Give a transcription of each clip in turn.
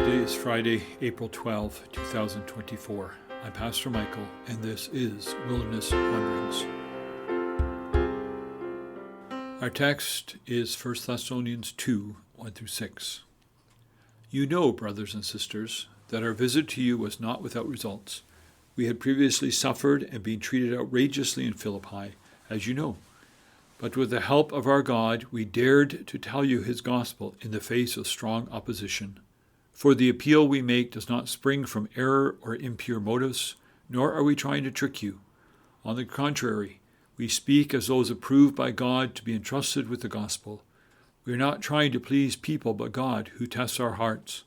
Today is Friday, April 12, 2024. I'm Pastor Michael, and this is Wilderness Wanderings. Our text is 1 Thessalonians 2, 1-6. You know, brothers and sisters, that our visit to you was not without results. We had previously suffered and been treated outrageously in Philippi, as you know. But with the help of our God, we dared to tell you his gospel in the face of strong opposition. For the appeal we make does not spring from error or impure motives, nor are we trying to trick you. On the contrary, we speak as those approved by God to be entrusted with the gospel. We are not trying to please people but God, who tests our hearts.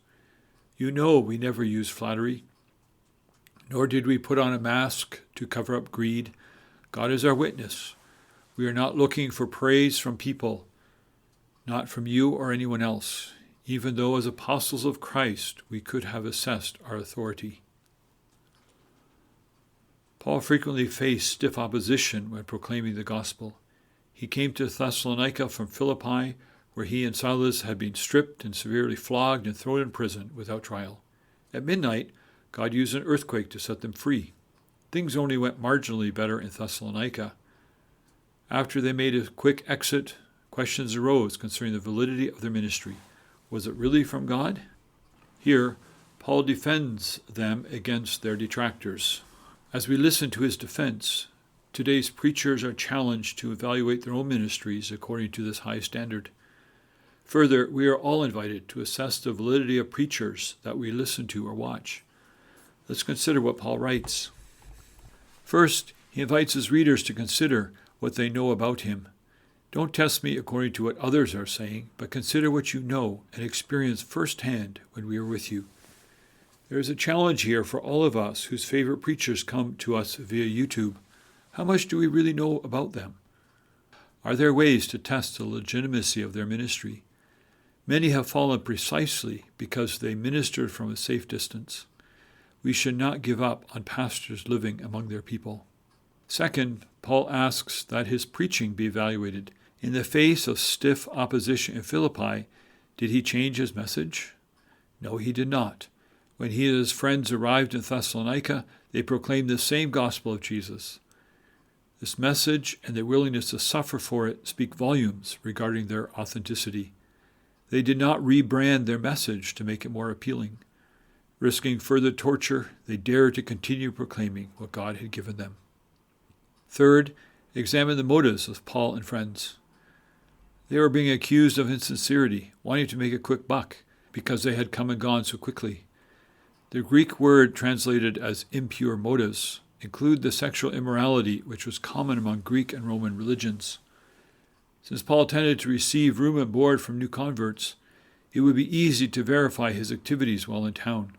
You know we never use flattery, nor did we put on a mask to cover up greed. God is our witness. We are not looking for praise from people, not from you or anyone else, even though as apostles of Christ we could have assessed our authority. Paul frequently faced stiff opposition when proclaiming the gospel. He came to Thessalonica from Philippi, where he and Silas had been stripped and severely flogged and thrown in prison without trial. At midnight, God used an earthquake to set them free. Things only went marginally better in Thessalonica. After they made a quick exit, questions arose concerning the validity of their ministry. Was it really from God? Here, Paul defends them against their detractors. As we listen to his defense, today's preachers are challenged to evaluate their own ministries according to this high standard. Further, we are all invited to assess the validity of preachers that we listen to or watch. Let's consider what Paul writes. First, he invites his readers to consider what they know about him. Don't test me according to what others are saying, but consider what you know and experience firsthand when we are with you. There is a challenge here for all of us whose favorite preachers come to us via YouTube. How much do we really know about them? Are there ways to test the legitimacy of their ministry? Many have fallen precisely because they ministered from a safe distance. We should not give up on pastors living among their people. Second, Paul asks that his preaching be evaluated. In the face of stiff opposition in Philippi, did he change his message? No, he did not. When he and his friends arrived in Thessalonica, they proclaimed the same gospel of Jesus. This message and their willingness to suffer for it speak volumes regarding their authenticity. They did not rebrand their message to make it more appealing. Risking further torture, they dared to continue proclaiming what God had given them. Third, examine the motives of Paul and friends. They were being accused of insincerity, wanting to make a quick buck because they had come and gone so quickly. The Greek word translated as impure motives include the sexual immorality which was common among Greek and Roman religions. Since Paul tended to receive room and board from new converts, it would be easy to verify his activities while in town.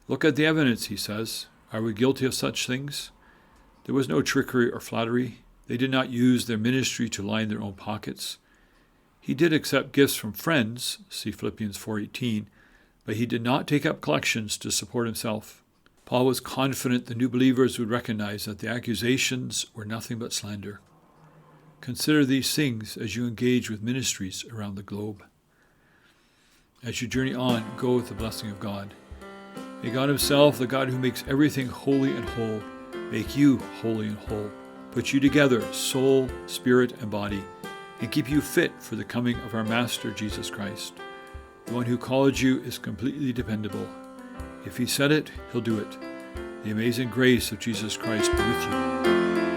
Look at the evidence, he says. Are we guilty of such things? There was no trickery or flattery. They did not use their ministry to line their own pockets. He did accept gifts from friends, see Philippians 4:18, but he did not take up collections to support himself. Paul was confident the new believers would recognize that the accusations were nothing but slander. Consider these things as you engage with ministries around the globe. As you journey on, go with the blessing of God. May God himself, the God who makes everything holy and whole, make you holy and whole, put you together, soul, spirit, and body, and keep you fit for the coming of our Master Jesus Christ. The one who called you is completely dependable. If he said it, he'll do it. The amazing grace of Jesus Christ be with you.